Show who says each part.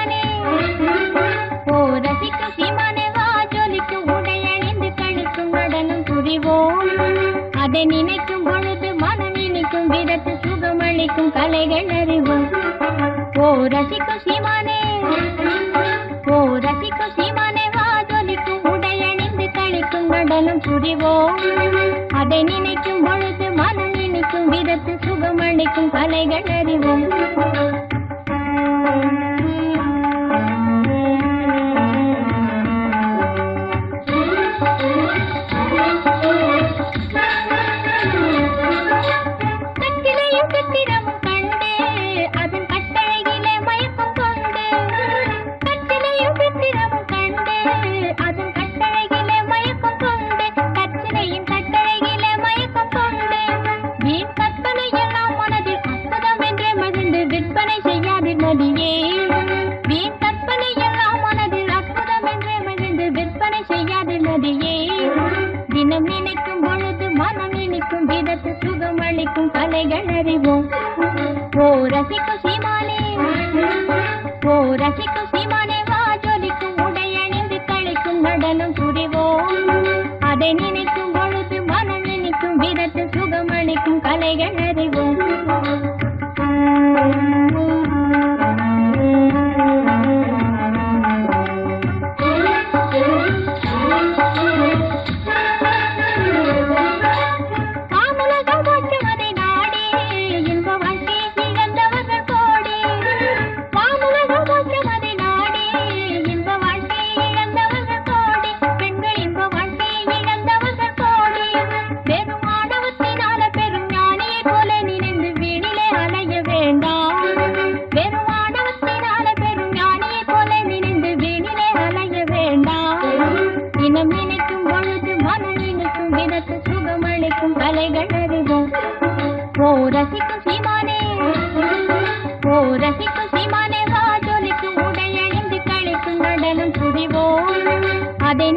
Speaker 1: சீமானே ஓ ரசிக்கும் சீமானே வா ஜொலிக்கும் உடையணிந்து கழிக்கும் நடனம் புரிவோம் அதை நினைக்கும் பொழுது மனம் இனிக்கும் விதத்து சுகமளிக்கும் கலைகள் அறிவோம் ஓ ரசிக்கும் சீமானே ஓ ரசிக்கும் சீமானே வா ஜொலிக்கும் உடையணிந்து கழிக்கும் நடனம் புரிவோம் அதை நினைக்கும் பொழுது மனம் இனிக்கும் விதத்து சுகமளிக்கும் கலைகள் அறிவோம் தினம் நினைக்கும் பொழுது மனம் இனிக்கும் விதத்து சுகமளிக்கும் கலைகள் அறிவோம் ஓ ரசிக்கும் சீமானே ஓ ரசிக்கும் சீமானே வா ஜொலிக்கும் உடையணிந்து கழிக்கும் நடனம் புரிவோம் அதை நினைக்கும் பொழுது மனம் இனிக்கும் விதத்து சுகமளிக்கும் கலைகள் அறிவோம் தினம் நினைக்கும் பொழுது மனம் இனிக்கும் விதத்து சுகமளிக்கும் கலைகள் அறிவோம் ஓ ரசிக்கும் சீமானே ஓ ரசிக்கும் சீமானே வா ஜொலிக்கும் உடையணிந்து கழிக்கும் நடனம் புரிவோம் அதை